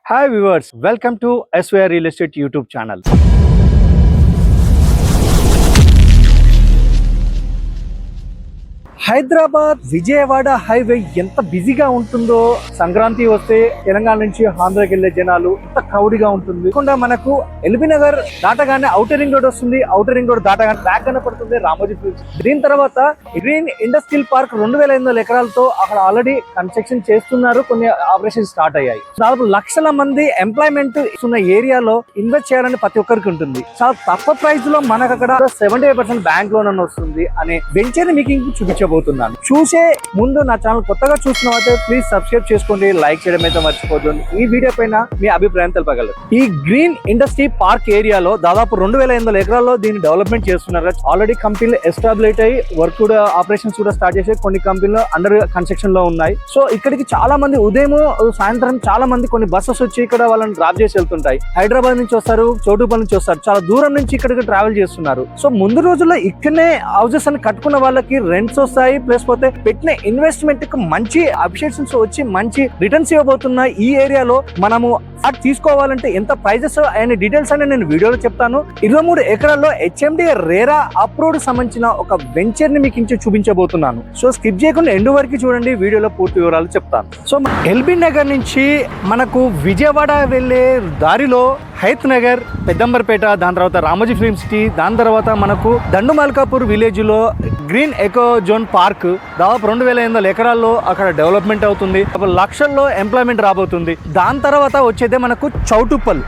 Hi viewers, welcome to SVR Real Estate YouTube channel. Hyderabad Vijayawada highway ఎంత బిజీగా ఉంటుందో సంక్రాంతి వస్తే తెలంగాణ నుంచి ఆంధ్రాకి వెళ్లే జనాలు ఎంత క్రౌడీగా ఉంటుంది. మనకు ఎల్బీ నగర్ దాటగానే ఔటర్ రింగ్ రోడ్ వస్తుంది. ఔటర్ రింగ్ రోడ్ దాటగానే బ్యాక్ కనపడుతుంది రామోజీ ఫిల్మ్స్. దీని తర్వాత గ్రీన్ ఇండస్ట్రియల్ పార్క్ 2500 ఎకరాలతో అక్కడ ఆల్రెడీ కన్స్ట్రక్షన్ చేస్తున్నారు. కొన్ని ఆపరేషన్ స్టార్ట్ అయ్యాయి. దాదాపు లక్షల మంది ఎంప్లాయ్మెంట్ ఉన్న ఏరియాలో ఇన్వెస్ట్ చేయాలని ప్రతి ఒక్కరికి ఉంటుంది. చాలా తక్కువ ప్రైస్ లో మనకు అక్కడ 75% బ్యాంక్ లోన్ అని వస్తుంది అనే వెంచర్ మీకు చూపించబోతున్నాను. చూసే ముందు నా ఛానల్ కొత్తగా చూసిన అయితే ప్లీజ్ సబ్స్క్రైబ్ చేసుకోండి, లైక్ చేయడం అయితే మర్చిపోతుంది. ఈ వీడియో పైన మీ అభిప్రాయం తెలపగలరు. ఈ గ్రీన్ ఇండస్ట్రీ పార్క్ ఏరియాలో దాదాపు 2800 ఎకరాల్లో దీన్ని డెవలప్మెంట్ చేస్తున్నారు. ఆల్రెడీ కంపెనీలు ఎస్టాబ్లిష్ అయ్యి వర్క్ కూడా ఆపరేషన్స్ కూడా స్టార్ట్ చేసే కొన్ని కంపెనీలు అండర్ కన్స్ట్రక్షన్ లో ఉన్నాయి. సో ఇక్కడికి చాలా మంది ఉదయం సాయంత్రం చాలా మంది కొన్ని బస్సెస్ వచ్చి ఇక్కడ వాళ్ళని డ్రాప్ చేసి వెళ్తుంటాయి. హైదరాబాద్ నుంచి వస్తారు, చోటుపల్లి నుంచి వస్తారు, చాలా దూరం నుంచి ఇక్కడికి ట్రావెల్ చేస్తున్నారు. సో ముందు రోజుల్లో ఇక్కడనే హౌసెస్ అని కట్టుకున్న వాళ్ళకి రెంట్స్ వస్తాయి, ప్లస్ పోతే పెట్టిన ఇన్వెస్ట్మెంట్ కి మంచి అప్రిషియేషన్స్ వచ్చి మంచి రిటర్న్స్ ఇవ్వబోతున్న ఈ ఏరియాలో మనము ఫ్లాట్ తీసుకోవాలంటే ఎంత ప్రైజెస్ అనే డీటెయిల్స్ అని నేను వీడియోలో చెప్తాను. 23 ఎకరాల్లో HMDA రేరా అప్రూవ్డ్ సంబంధించిన ఒక వెంచర్ ని మీకు చూపించబోతున్నాను. సో స్కిప్ చేయకుండా ఎండ్ వరకు చూడండి, వీడియోలో పూర్తి వివరాలు చెప్తాను. సో ఎల్బీ నగర్ నుంచి మనకు విజయవాడ వెళ్లే దారిలో హైత్ నగర్, పెద్దంబర్పేట, దాని తర్వాత రామోజీ ఫిల్మ్ సిటీ, దాని తర్వాత మనకు దండుమల్కాపూర్ విలేజ్ లో గ్రీన్ ఎకో జోన్ పార్క్ దాదాపు 2800 ఎకరాల్లో అక్కడ డెవలప్మెంట్ అవుతుంది. లక్షల్లో ఎంప్లాయ్మెంట్ రాబోతుంది. దాని తర్వాత వచ్చేదే మనకు చౌటుప్పల్.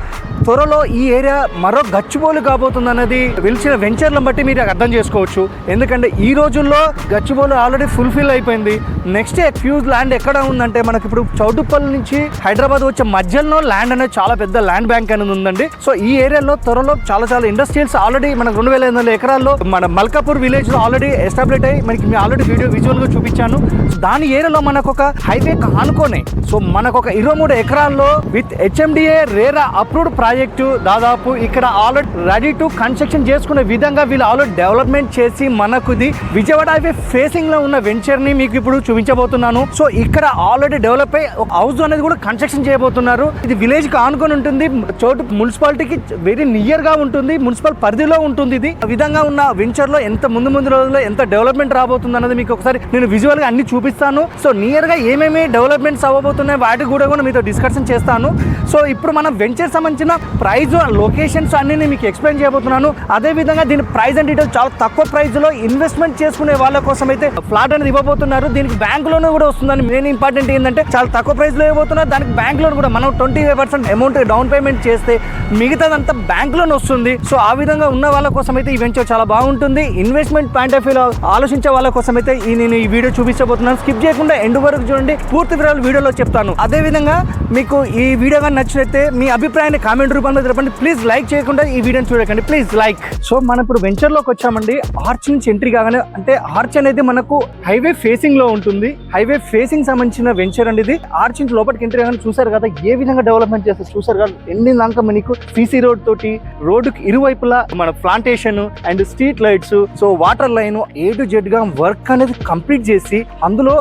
త్వరలో ఈ ఏరియా మరో గచ్చిబౌలి కాబోతుంది అనేది పిలిచిన వెంచర్లను బట్టి మీరు అర్థం చేసుకోవచ్చు. ఎందుకంటే ఈ రోజుల్లో గచ్చిబౌలి ఆల్రెడీ ఫుల్ఫిల్ అయిపోయింది. నెక్స్ట్ ఫ్యూజ్ ల్యాండ్ ఎక్కడ ఉందంటే మనకి ఇప్పుడు చౌటుప్పల్ నుంచి హైదరాబాద్ వచ్చే మధ్యలో ల్యాండ్ అనేది చాలా పెద్ద ల్యాండ్ బ్యాంక్ అనేది ఉందండి. సో ఈ ఏరియాలో త్వరలో చాలా ఇండస్ట్రియల్స్ ఆల్రెడీ మనకు 2800 ఎకరాల్లో మన మల్కాపూర్ విలేజ్ లో ఆల్రెడీ ఎస్టాబ్లిష్ అయ్యి మనకి ఆల్రెడీ వీడియో విజువల్ గా చూపించాను. దాని ఏరియాలో మనకు ఒక హైవే ఆనుకోనే సో మనకు ఒక 23 ఎకరాల్లో with HMDA RERA approved project దాదాపు ఇక్కడ ఆల్రెడీ రెడీ టు కన్స్ట్రక్షన్ చేసుకునే విధంగా వీళ్ళు ఆల్రెడీ డెవలప్మెంట్ చేసి మనకు విజయవాడ హైవే ఫేసింగ్ లో ఉన్న వెంచర్ ని మీకు ఇప్పుడు చూపించబోతున్నాను. సో ఇక్కడ ఆల్రెడీ డెవలప్ అయ్యి ఒక హౌస్ అనేది కూడా కన్స్ట్రక్షన్ చేయబోతున్నారు. ఇది విలేజ్ కి ఆనుకొని ఉంటుంది. చోటు మున్సిపాలిటీకి వెరీ నియర్ గా ఉంటుంది, మున్సిపల్ పరిధిలో ఉంటుంది. ఇది విధంగా ఉన్న వెంచర్ లో ఎంత ముందు రోజుల్లో ఎంత డెవలప్మెంట్ రాబోతుంది అన్నది మీకు ఒకసారి నేను విజువల్ గా అన్ని చూపిస్తాను. సో నియర్ గా ఏమేమి డెవలప్మెంట్స్ అవ్వబోతున్నాయి వాటి కూడా మీతో డిస్కషన్ చేస్తాను. సో ఇప్పుడు మనం వెంచర్ సంబంధించిన ప్రైజ్, లొకేషన్స్ అన్ని మీకు ఎక్స్ప్లెయిన్ చేయబోతున్నాను. అదే విధంగా దీని ప్రైస్ అండ్ డీటెయిల్స్ చాలా తక్కువ ప్రైస్ లో ఇన్వెస్ట్మెంట్ చేసుకునే వాళ్ళ కోసం అయితే ఫ్లాట్ అనేది ఇవ్వబోతున్నారు. దీనికి బ్యాంక్ లోన్ కూడా వస్తుందని మెయిన్ ఇంపార్టెంట్ ఏంటంటే చాలా తక్కువ ప్రైస్ లో ఇవ్వబోతున్నారు. దానికి బ్యాంక్ లోన్ కూడా మనం 25% అమౌంట్ డౌన్ పేమెంట్ చేస్తే మిగతాదంతా బ్యాంక్ లోన్ వస్తుంది. సో ఆ విధంగా ఉన్న వాళ్ళ కోసం అయితే ఈ వెంచర్ చాలా బాగుంటుంది. ఇన్వెస్ట్మెంట్ పాయింట్ ఆఫ్ వ్యూలో ఆలోచించే వాళ్ళ కోసం అయితే నేను ఈ వీడియో చూపించబోతున్నాను. స్కిప్ చేయకుండా ఎండ్ వరకు చూడండి, పూర్తి వివరాలు వీడియోలో చెప్తాను. అదే విధంగా మీకు ఈ వీడియో కానీ నచ్చినట్లయితే మీ అభిప్రాయాన్ని కామెంట్ రూపంలో తెలపండి. ప్లీజ్ లైక్ చేయకుండా ఈ వీడియోని చూడకండి, ప్లీజ్ లైక్. సో మనం ఇప్పుడు వెంచర్ లోకి వచ్చామండి. ఆర్చ్ నుంచి ఎంట్రీ కాగానే అంటే ఆర్చ్ అనేది మనకు హైవే ఫేసింగ్ లో ఉంటుంది. హైవే ఫేసింగ్ సంబంధించిన వెంచర్ అండి ఇది. ఆర్చ్ నుంచి లోపలికి ఎంట్రీ కాగానే చూసారు కదా ఏ విధంగా డెవలప్మెంట్ చేస్తారు, చూసారు కదా ఎన్ని దాకా మనకు సిసి రోడ్ తోటి రోడ్డుకి ఇరువైపులా మన plantation and street lights, so water line A to Z గా వర్క్ అనేది కంప్లీట్ చేసి అందులో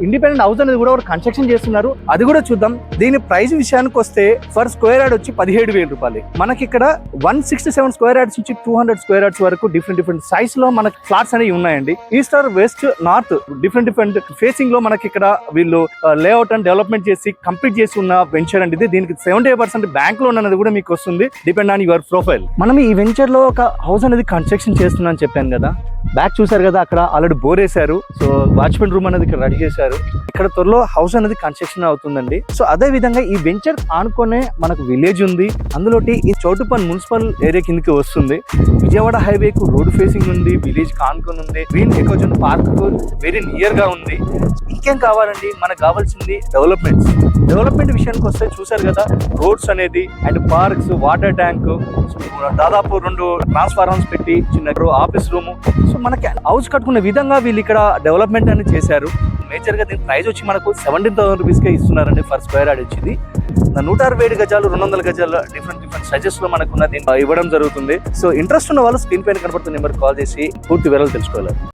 ఇండిపెండెంట్ హౌస్ అనేది కూడా కన్స్ట్రక్షన్ చేస్తున్నారు. అది కూడా చూద్దాం. దీని ప్రైస్ విషయానికి వస్తే ఫర్ స్క్వేర్ యార్డ్ వచ్చి 17,000 రూపాయలు. మనకి ఇక్కడ 167 స్క్వేర్ యార్డ్స్ నుంచి 200 స్క్వేర్ యార్డ్స్ వరకు డిఫరెంట్ సైజ్ లో మనకి ఫ్లాట్స్ అనేవి ఉన్నాయండి. East or west north different facing లో మనకి ఇక్కడ వీళ్ళు లేఅవుట్ అండ్ డెవలప్మెంట్ చేసి కంప్లీట్ చేసి ఉన్న వెంచర్ అండి ఇది. దీనికి 75% బ్యాంక్ లోన్ అనేది కూడా మీకు వస్తుంది డిపెండ్ ఆన్ యువర్ ప్రొఫైల్. మనం ఈ వెంచర్ లో ఒక హౌస్ అనేది కన్స్ట్రక్షన్ చేస్తున్నా అని చెప్పాను కదా. బ్యాక్ చూసారు కదా అక్కడ ఆల్రెడీ బోర్ వేశారు. సో వాచ్మెన్ రూమ్ అనేది ఇక్కడ రెడీ చేశారు. ఇక్కడ త్వరలో హౌస్ అనేది కన్స్ట్రక్షన్ అవుతుందండి. సో అదే విధంగా ఈ వెంచర్ ఆనుకునే మనకు విలేజ్ ఉంది. అందులో ఈ చౌటుప్పల్ మున్సిపల్ ఏరియా కిందకి వస్తుంది. విజయవాడ హైవే కు రోడ్ ఫేసింగ్ ఉంది, విలేజ్ ఆనుకొని ఉంది. Green echo zone park very near గా ఉంది. ఇంకేం కావాలండి, మనకు కావాల్సింది డెవలప్మెంట్ విషయానికి వస్తే చూసారు కదా రోడ్స్ అనేది అండ్ పార్క్స్, వాటర్ ట్యాంక్, దాదాపు 2 ట్రాన్స్ఫార్మర్స్ పెట్టి చిన్న ఆఫీస్ రూమ్. సో మనకి హౌస్ కట్టుకునే విధంగా వీళ్ళు ఇక్కడ డెవలప్మెంట్ అనేది చేశారు. మేజర్ గా దీని ప్రైస్ వచ్చి మనకు 17,000 రూపీస్కే ఇస్తున్నారండి ఫర్ స్క్వేర్ యార్డ్ వచ్చింది. 167 గజాలు, 200 గజాలు డిఫరెంట్ సైజెస్ లో మనకు ఇవ్వడం జరుగుతుంది. సో ఇంట్రెస్ట్ ఉన్న వాళ్ళు స్క్రీన్ పైన కనబడుతున్న నెంబర్ కాల్ చేసి పూర్తి వివరాలు తెలుసుకోవాలి.